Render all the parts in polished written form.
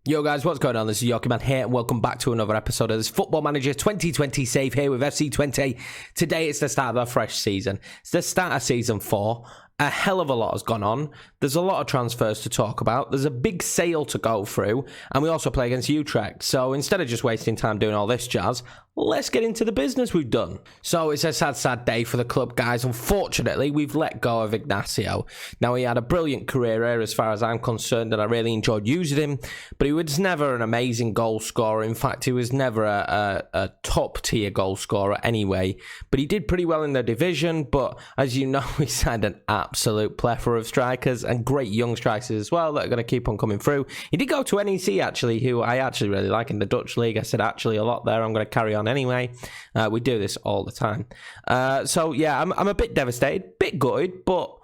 Yo guys, what's going on? This is Yorkie Man here and welcome back to another episode of this Football Manager 2020 save here with FC Twente. Today it's the start of a fresh season. It's the start of Season 4. A hell of a lot has gone on. There's a lot of transfers to talk about. There's a big sale to go through. And we also play against Utrecht. So instead of just wasting time doing all this jazz, let's get into the business we've done. So it's a sad day for the club, guys. Unfortunately, we've let go of Ignacio. Now, he had a brilliant career here as far as I'm concerned, and I really enjoyed using him. But he was never an amazing goal scorer. In fact, he was never a top-tier goal scorer anyway. But he did pretty well in the division. But as you know, we signed an absolute plethora of strikers and great young strikers as well that are going to keep on coming through. He did go to NEC, actually, who I actually really like in the Dutch league. I said actually a lot there. I'm going to carry on anyway. We do this all the time. So yeah, I'm a bit devastated, bit gutted, but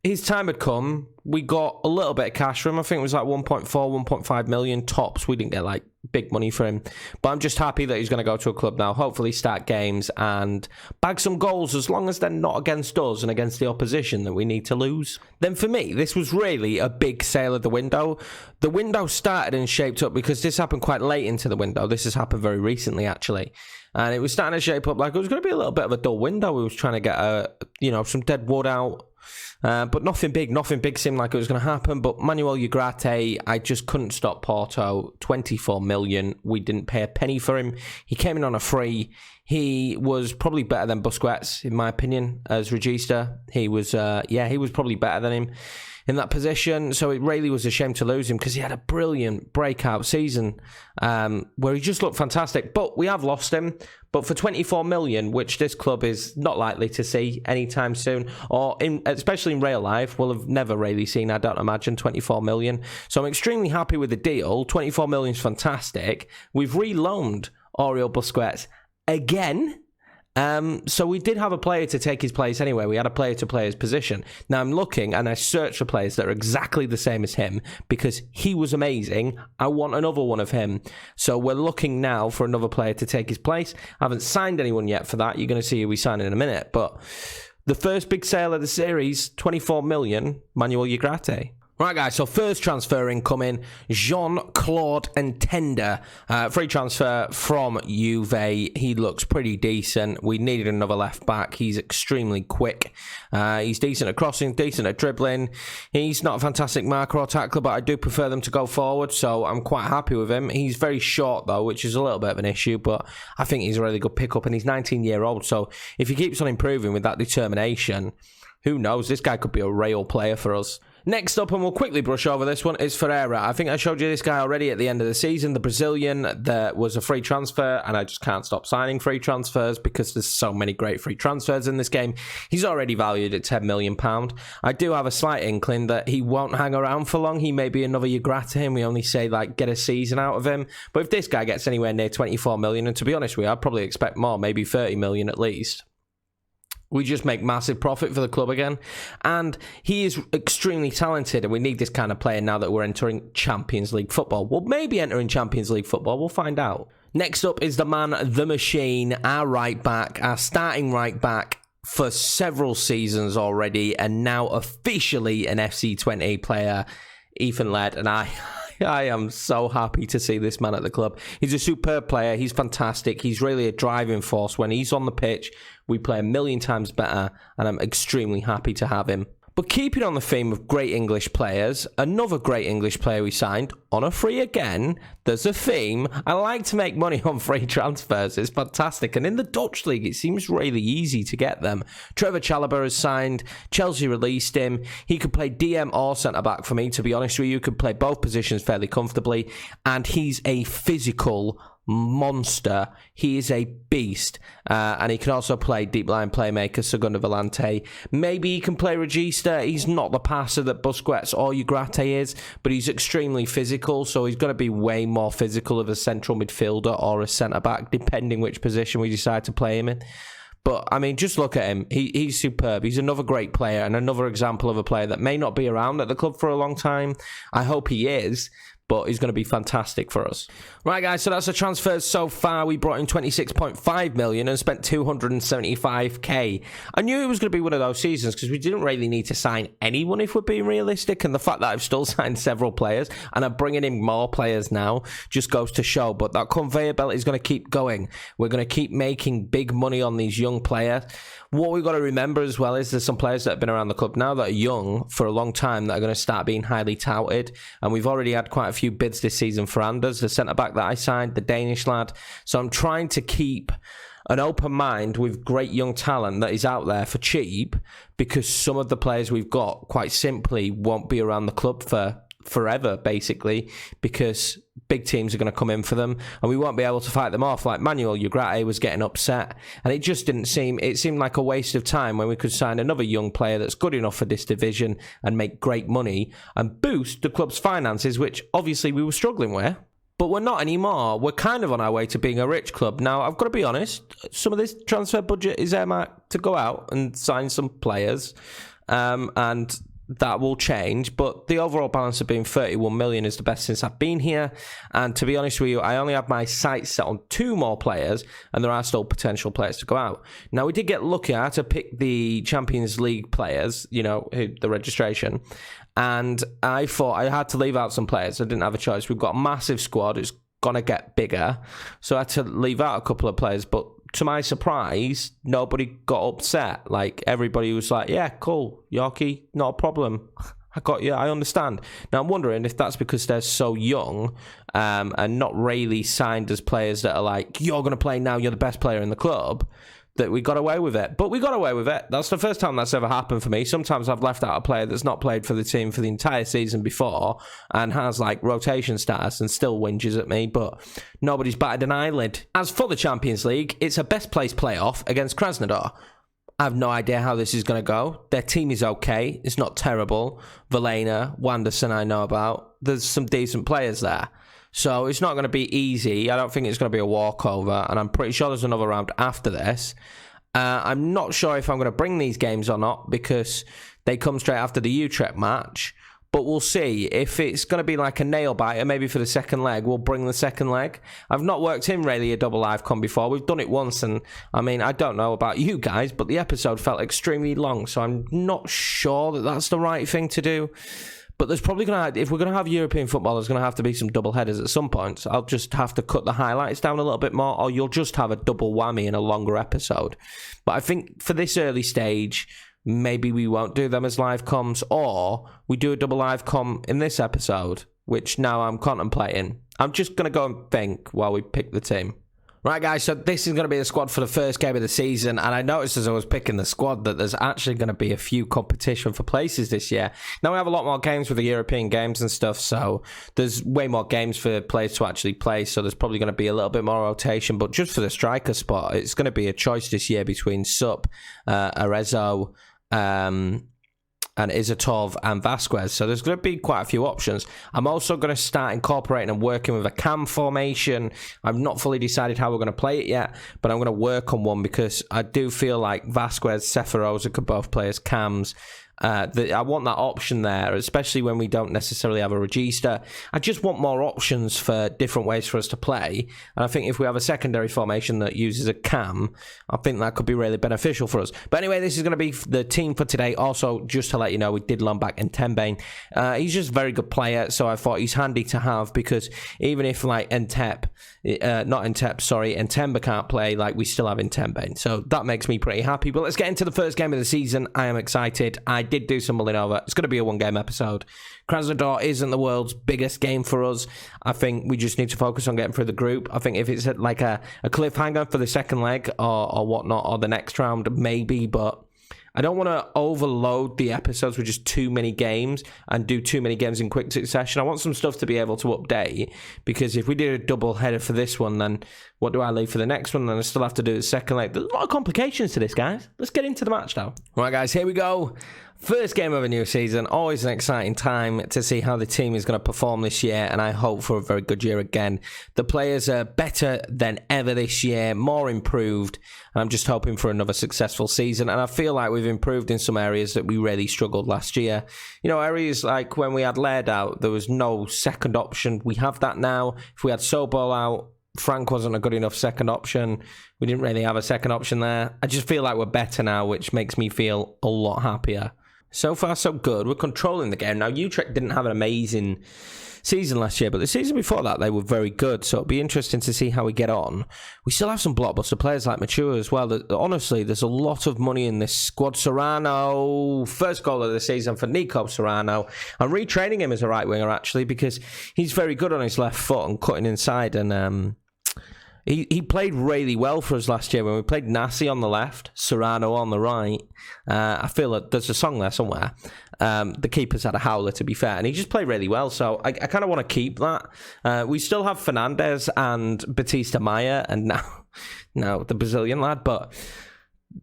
his time had come. We got a little bit of cash for him. I think it was like 1.4, 1.5 million tops. We didn't get like big money for him, but I'm just happy that he's going to go to a club now, hopefully start games and bag some goals, as long as they're not against us and against the opposition that we need to lose. Then for me, this was really a big sale of the window. The window started and shaped up because this happened quite late into the window. This has happened very recently, actually. And it was starting to shape up like it was going to be a little bit of a dull window. We was trying to get some dead wood out. But nothing big seemed like it was going to happen. But Manuel Ugarte, I just couldn't stop Porto. 24 million. We didn't pay a penny for him. He came in on a free. He was probably better than Busquets, in my opinion, as Regista. He was probably better than him in that position. So it really was a shame to lose him because he had a brilliant breakout season where he just looked fantastic. But we have lost him. But for 24 million, which this club is not likely to see anytime soon, or especially in real life, we'll have never really seen, I don't imagine, 24 million. So I'm extremely happy with the deal. 24 million is fantastic. We've reloaned Oriol Busquets again. So we did have a player to take his place anyway. We had a player to play his position. Now I'm looking and I search for players that are exactly the same as him because he was amazing. I want another one of him. So we're looking now for another player to take his place. I haven't signed anyone yet for that. You're going to see who we sign in a minute. But the first big sale of the series, 24 million, Manuel Ugarte. Right, guys, so first transfer incoming, Jean-Claude Ntenda. Free transfer from Juve. He looks pretty decent. We needed another left-back. He's extremely quick. He's decent at crossing, decent at dribbling. He's not a fantastic marker or tackler, but I do prefer them to go forward, so I'm quite happy with him. He's very short, though, which is a little bit of an issue, but I think he's a really good pickup, and he's 19-year-old, so if he keeps on improving with that determination, who knows? This guy could be a real player for us. Next up, and we'll quickly brush over this one, is Ferrara. I think I showed you this guy already at the end of the season. The Brazilian, that was a free transfer, and I just can't stop signing free transfers because there's so many great free transfers in this game. He's already valued at £10 million. I do have a slight inkling that he won't hang around for long. He may be another Ugarte, and we only say, like, get a season out of him. But if this guy gets anywhere near 24 million, and to be honest with you, I'd probably expect more, maybe 30 million at least. We just make massive profit for the club again. And he is extremely talented, and we need this kind of player now that we're entering Champions League football. We'll maybe entering Champions League football. We'll find out. Next up is the man, the machine, our right back, our starting right back for several seasons already, and now officially an FC Twente player, Ethan Laird. And I am so happy to see this man at the club. He's a superb player. He's fantastic. He's really a driving force. When he's on the pitch, we play a million times better, and I'm extremely happy to have him. But keeping on the theme of great English players, another great English player we signed on a free again. There's a theme. I like to make money on free transfers. It's fantastic. And in the Dutch league, it seems really easy to get them. Trevor Chalobah has signed. Chelsea released him. He could play DM or centre-back for me, to be honest with you. Could play both positions fairly comfortably. And he's a physical monster. He is a beast, and he can also play deep line playmaker, Segundo Volante. Maybe he can play Regista. He's not the passer that Busquets or Ugarte is, but he's extremely physical, so he's going to be way more physical of a central midfielder or a centre-back, depending which position we decide to play him in. But, I mean, just look at him. He's superb. He's another great player and another example of a player that may not be around at the club for a long time. I hope he is. but he's going to be fantastic for us. Right, guys, so that's the transfers so far. We brought in 26.5 million and spent 275k. I knew it was going to be one of those seasons because we didn't really need to sign anyone if we're being realistic, and the fact that I've still signed several players and I'm bringing in more players now just goes to show. But that conveyor belt is going to keep going. We're going to keep making big money on these young players. What we've got to remember as well is there's some players that have been around the club now that are young for a long time that are going to start being highly touted, and we've already had quite a few bids this season for Anders, the centre-back that I signed, the Danish lad. So I'm trying to keep an open mind with great young talent that is out there for cheap, because some of the players we've got quite simply won't be around the club for forever, basically, because big teams are going to come in for them and we won't be able to fight them off. Like Manuel Ugarte was getting upset, and it just seemed like a waste of time when we could sign another young player that's good enough for this division and make great money and boost the club's finances, which obviously we were struggling with. But we're not anymore. We're kind of on our way to being a rich club. Now, I've got to be honest, some of this transfer budget is earmarked to go out and sign some players, and that will change, but the overall balance of being 31 million is the best since I've been here. And to be honest with you, I only have my sights set on 2 more players, and there are still potential players to go out. Now, we did get lucky to pick the Champions League players, the registration, and I thought I had to leave out some players. I didn't have a choice. We've got a massive squad. It's going to get bigger, so I had to leave out a couple of players, but to my surprise, nobody got upset. Like, everybody was like, yeah, cool, Yorkie, not a problem. I got you, I understand. Now, I'm wondering if that's because they're so young and not really signed as players that are like, you're going to play now, you're the best player in the club, that we got away with it. But we got away with it. That's the first time that's ever happened for me. Sometimes I've left out a player that's not played for the team for the entire season before and has like rotation status and still whinges at me, but nobody's batted an eyelid. As for the Champions League, it's a best place playoff against Krasnodar. I have no idea how this is going to go. Their team is okay. It's not terrible. Valena, Wanderson I know about. There's some decent players there. So it's not going to be easy. I don't think it's going to be a walkover, and I'm pretty sure there's another round after this. I'm not sure if I'm going to bring these games or not because they come straight after the Utrecht match, but we'll see. If it's going to be like a nail-biter, maybe for the second leg, we'll bring the second leg. I've not worked in really a double live com before. We've done it once, and I mean, I don't know about you guys, but the episode felt extremely long, so I'm not sure that that's the right thing to do. But there's probably going to, if we're going to have European football, there's going to have to be some double headers at some point. So I'll just have to cut the highlights down a little bit more, or you'll just have a double whammy in a longer episode. But I think for this early stage, maybe we won't do them as live comms, or we do a double live com in this episode, which now I'm contemplating. I'm just going to go and think while we pick the team. Right, guys, so this is going to be the squad for the first game of the season, and I noticed as I was picking the squad that there's actually going to be a few competition for places this year. Now, we have a lot more games with the European games and stuff, so there's way more games for players to actually play, so there's probably going to be a little bit more rotation, but just for the striker spot, it's going to be a choice this year between Sup, Arezzo, and Izatov and Vasquez. So there's going to be quite a few options. I'm also going to start incorporating and working with a cam formation. I've not fully decided how we're going to play it yet, but I'm going to work on one because I do feel like Vasquez, Seferoza could both play as cams. I want that option there, especially when we don't necessarily have a regista. I just want more options for different ways for us to play. And I think if we have a secondary formation that uses a cam, I think that could be really beneficial for us. But anyway, this is going to be the team for today. Also, just to let you know, we did loan back Ntembe. He's just a very good player, so I thought he's handy to have because even if like Ntembe can't play, like we still have Ntembe. So that makes me pretty happy. But let's get into the first game of the season. I am excited. I did do some mulling over. It's going to be a one-game episode. Krasnodar isn't the world's biggest game for us. I think we just need to focus on getting through the group. I think if it's like a cliffhanger for the second leg or whatnot, or the next round, maybe, but I don't want to overload the episodes with just too many games and do too many games in quick succession. I want some stuff to be able to update, because if we did a double header for this one, then what do I leave for the next one? Then I still have to do the second leg. There's a lot of complications to this, guys. Let's get into the match now. All right, guys, here we go. First game of a new season, always an exciting time to see how the team is going to perform this year, and I hope for a very good year again. The players are better than ever this year, more improved, and I'm just hoping for another successful season, and I feel like we've improved in some areas that we really struggled last year. You know, areas like when we had Laird out, there was no second option. We have that now. If we had Sobol out, Frank wasn't a good enough second option. We didn't really have a second option there. I just feel like we're better now, which makes me feel a lot happier. So far, so good. We're controlling the game. Now, Utrecht didn't have an amazing season last year, but the season before that, they were very good. So it'll be interesting to see how we get on. We still have some blockbuster players like Mature as well. Honestly, there's a lot of money in this squad. Serrano, first goal of the season for Nico Serrano. I'm retraining him as a right winger, actually, because he's very good on his left foot and cutting inside. And He played really well for us last year when we played Nassi on the left, Serrano on the right. I feel like there's a song there somewhere. The keeper's had a howler, to be fair, and he just played really well. So I kind of want to keep that. We still have Fernandez and Batista Maya, and now the Brazilian lad, but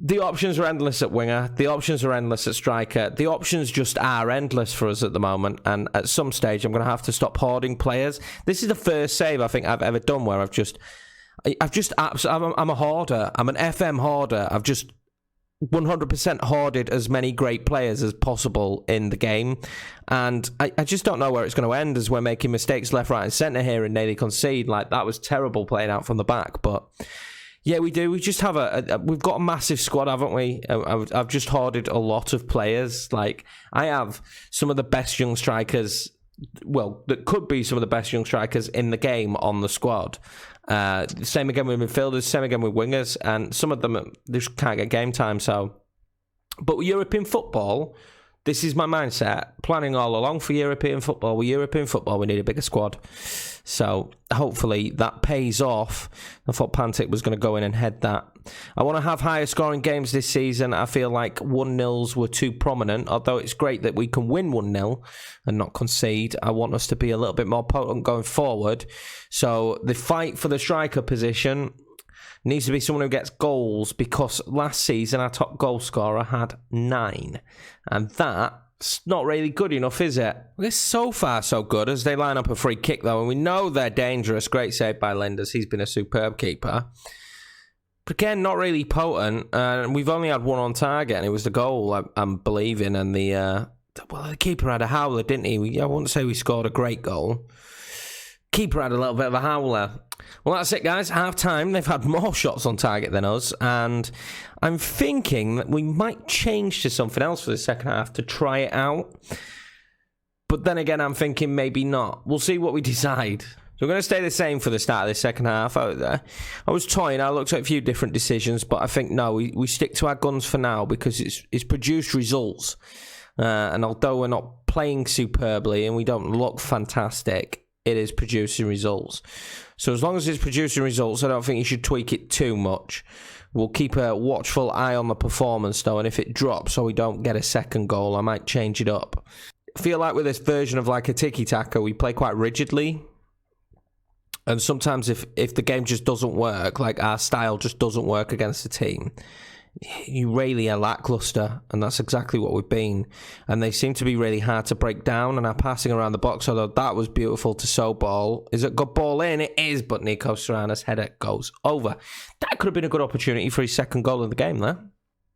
the options are endless at winger. The options are endless at striker. The options just are endless for us at the moment. And at some stage, I'm going to have to stop hoarding players. This is the first save I think I've ever done where I'm a hoarder. I'm an FM hoarder. I've just 100% hoarded as many great players as possible in the game. And I just don't know where it's going to end as we're making mistakes left, right and centre here and nearly concede. Like, that was terrible playing out from the back. But yeah, we do. We just have we've got a massive squad, haven't we? I've just hoarded a lot of players. Like, I have some of the best young strikers, well, that could be some of the best young strikers in the game on the squad. Same again with midfielders, same again with wingers, and some of them they just can't get game time. But with European football, this is my mindset, planning all along for European football. With European football, we need a bigger squad. So hopefully that pays off. I thought Pantic was going to go in and head that. I want to have higher scoring games this season. I feel like 1-0s were too prominent, although it's great that we can win 1-0 and not concede. I want us to be a little bit more potent going forward. So the fight for the striker position needs to be someone who gets goals, because last season our top goal scorer had 9. And that's not really good enough, is it? I guess so far so good as they line up a free kick though, and we know they're dangerous. Great save by Lenders. He's been a superb keeper. But again, not really potent. We've only had one on target, and it was the goal I'm believing. And the keeper had a howler, didn't he? I wouldn't say we scored a great goal. Keeper had a little bit of a howler. Well, that's it, guys. Half time. They've had more shots on target than us, and I'm thinking that we might change to something else for the second half to try it out. But then again, I'm thinking maybe not. We'll see what we decide. So we're going to stay the same for the start of the second half. I was toying. I looked at a few different decisions, but I think no, we stick to our guns for now because it's produced results. And although we're not playing superbly and we don't look fantastic, it is producing results. So as long as it's producing results, I don't think you should tweak it too much. We'll keep a watchful eye on the performance, though, and if it drops or we don't get a second goal, I might change it up. I feel like with this version of like a tiki-taka, we play quite rigidly. And sometimes if the game just doesn't work, like our style just doesn't work against the team, you really are lackluster, and that's exactly what we've been. And they seem to be really hard to break down, and our passing around the box, although that was beautiful to Sobol. Is it good ball in? It is, but Nico Serrano's header goes over. That could have been a good opportunity for his second goal of the game there.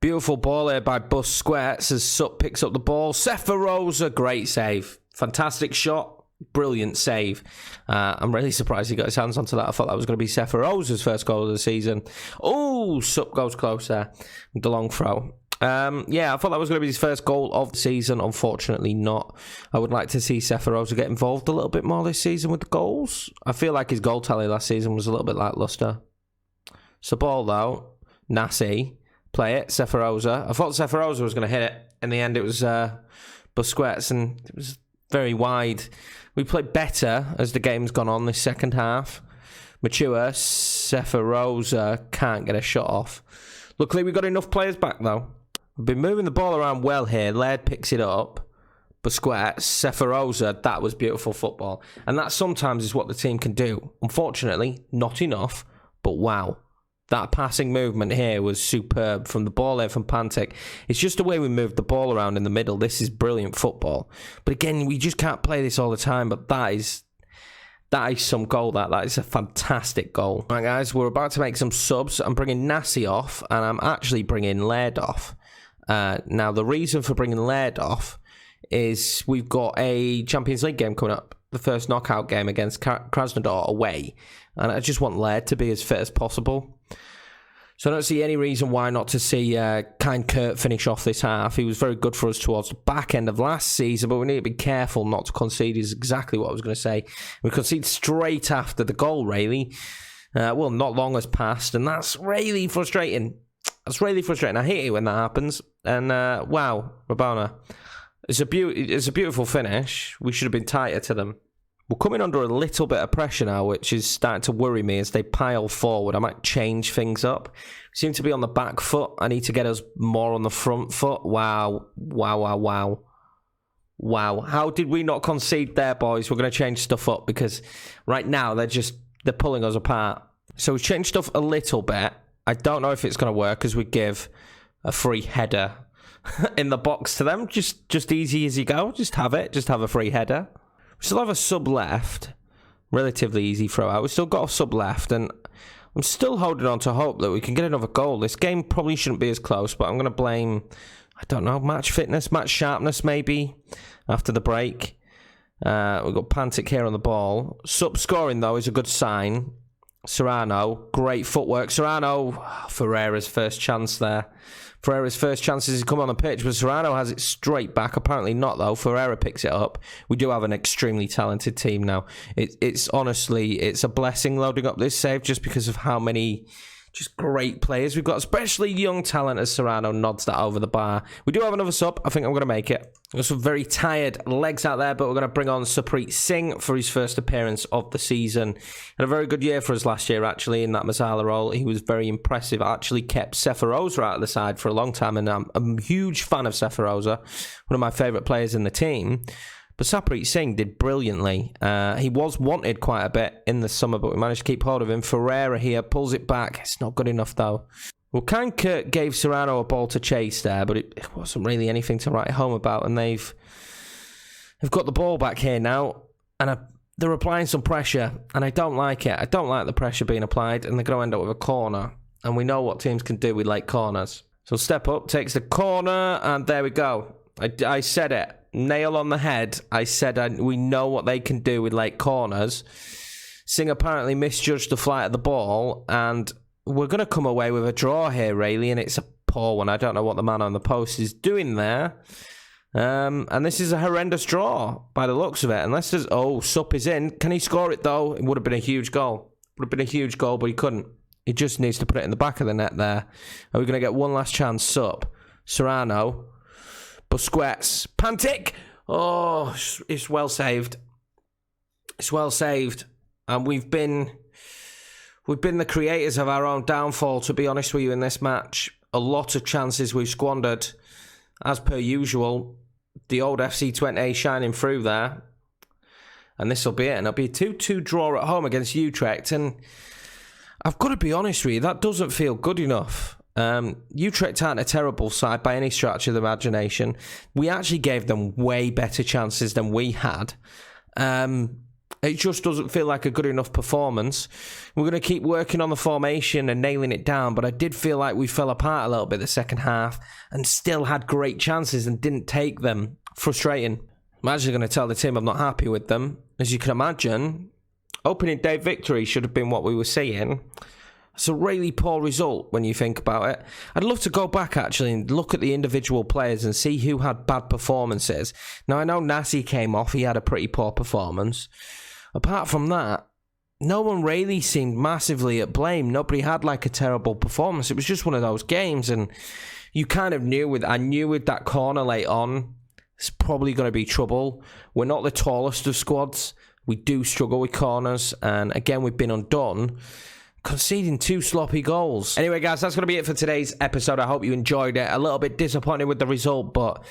Beautiful ball here by Busquets as Sup picks up the ball. Seferosa, great save. Fantastic shot. Brilliant save. I'm really surprised he got his hands onto that. I thought that was going to be Seferosa's first goal of the season. Oh, Sup goes closer. The long throw. I thought that was going to be his first goal of the season. Unfortunately not. I would like to see Seferosa get involved a little bit more this season with the goals. I feel like his goal tally last season was a little bit lackluster. So ball though. Nassi. Play it. Seferosa. I thought Seferosa was going to hit it. In the end it was Busquets, and it was very wide. We played better as the game's gone on this second half. Mature, Seferosa can't get a shot off. Luckily, we got enough players back, though. We've been moving the ball around well here. Laird picks it up. Busquets, Seferosa, that was beautiful football. And that sometimes is what the team can do. Unfortunately, not enough, but wow. That passing movement here was superb from the ball there from Pantic. It's just the way we moved the ball around in the middle. This is brilliant football. But again, we just can't play this all the time. But that is some goal. That is a fantastic goal. Right, guys, we're about to make some subs. I'm bringing Nassi off, and I'm actually bringing Laird off. Now, the reason for bringing Laird off is we've got a Champions League game coming up. The first knockout game against Krasnodar away. And I just want Laird to be as fit as possible. So I don't see any reason why not to see Kind Kurt finish off this half. He was very good for us towards the back end of last season, but we need to be careful not to concede is exactly what I was going to say. We concede straight after the goal, really. Well, not long has passed, and that's really frustrating. That's really frustrating. I hate it when that happens. And wow, Rabona. It's a beautiful finish. We should have been tighter to them. We're coming under a little bit of pressure now, which is starting to worry me as they pile forward. I might change things up. We seem to be on the back foot. I need to get us more on the front foot. Wow. How did we not concede there, boys? We're going to change stuff up because right now they're pulling us apart. So we've changed stuff a little bit. I don't know if it's going to work as we give a free header in the box to them. Just easy as you go. Just have it. Just have a free header. We still have a sub left. Relatively easy throw out. We've still got a sub left. And I'm still holding on to hope that we can get another goal. This game probably shouldn't be as close. But I'm going to blame, I don't know, match fitness, match sharpness maybe. After the break. We've got Pantic here on the ball. Sub scoring though is a good sign. Serrano. Great footwork. Serrano. Ferrara's first chance there. Ferrara's first chances to come on the pitch, but Serrano has it straight back. Apparently not, though. Ferrara picks it up. We do have an extremely talented team now. It's honestly, it's a blessing loading up this save just because of how many just great players we've got, especially young talent as Serrano nods that over the bar. We do have another sub. I think I'm going to make it. Got some very tired legs out there, but we're going to bring on Supreet Singh for his first appearance of the season. Had a very good year for us last year, actually, in that Mazzala role. He was very impressive. Actually kept Seferoza out of the side for a long time, and I'm a huge fan of Seferoza, one of my favourite players in the team. But Supreet Singh did brilliantly. He was wanted quite a bit in the summer, but we managed to keep hold of him. Ferrara here pulls it back. It's not good enough, though. Well, Kind Kurt gave Serrano a ball to chase there, but it wasn't really anything to write home about. And they've got the ball back here now, and they're applying some pressure, and I don't like it. I don't like the pressure being applied, and they're going to end up with a corner. And we know what teams can do with late corners. So Step Up takes the corner, and there we go. I said it. Nail on the head. I said we know what they can do with late corners. Singh apparently misjudged the flight of the ball, and we're going to come away with a draw here, really, and it's a poor one. I don't know what the man on the post is doing there. And this is a horrendous draw by the looks of it. Unless there's... Oh, Sup is in. Can he score it, though? It would have been a huge goal. Would have been a huge goal, but he couldn't. He just needs to put it in the back of the net there. Are we going to get one last chance? Sup. Serrano. Busquets. Pantic. Oh, it's well saved. It's well saved. And we've been the creators of our own downfall, to be honest with you, in this match. A lot of chances we've squandered, as per usual. The old FC Twente shining through there. And this will be it. And it'll be a 2-2 draw at home against Utrecht. And I've got to be honest with you, that doesn't feel good enough. Utrecht aren't a terrible side by any stretch of the imagination. We actually gave them way better chances than we had. It just doesn't feel like a good enough performance. We're going to keep working on the formation and nailing it down, but I did feel like we fell apart a little bit the second half and still had great chances and didn't take them. Frustrating. I'm actually going to tell the team I'm not happy with them. As you can imagine, opening day victory should have been what we were seeing. It's a really poor result when you think about it. I'd love to go back, actually, and look at the individual players and see who had bad performances. Now, I know Nassi came off. He had a pretty poor performance. Apart from that, no one really seemed massively at blame. Nobody had, like, a terrible performance. It was just one of those games, and you kind of knew I knew with that corner late on, it's probably going to be trouble. We're not the tallest of squads. We do struggle with corners, and again, we've been undone. Conceding 2 sloppy goals. Anyway, guys, that's going to be it for today's episode. I hope you enjoyed it. A little bit disappointed with the result, but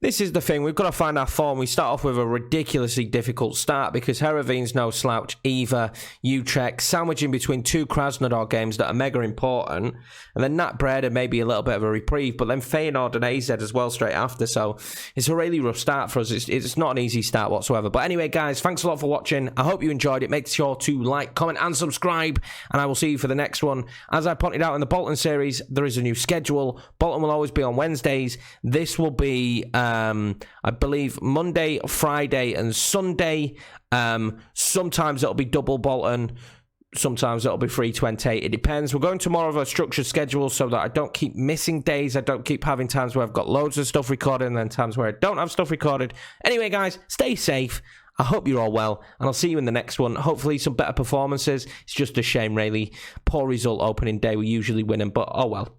This is the thing, we've got to find our form. We start off with a ridiculously difficult start because Heerenveen's no slouch either. Utrecht, sandwiching between two Krasnodar games that are mega important, and then Nat Breda maybe a little bit of a reprieve, but then Feyenoord and AZ as well straight after, so it's a really rough start for us. It's not an easy start whatsoever. But anyway, guys, thanks a lot for watching. I hope you enjoyed it. Make sure to like, comment, and subscribe, and I will see you for the next one. As I pointed out in the Bolton series, there is a new schedule. Bolton will always be on Wednesdays. This will be... I believe Monday, Friday, and Sunday. Sometimes it'll be double Bolton. Sometimes it'll be free Twente. It depends. We're going to more of a structured schedule so that I don't keep missing days. I don't keep having times where I've got loads of stuff recorded and then times where I don't have stuff recorded. Anyway, guys, stay safe. I hope you're all well, and I'll see you in the next one. Hopefully some better performances. It's just a shame, really. Poor result opening day. We usually win them, but oh well.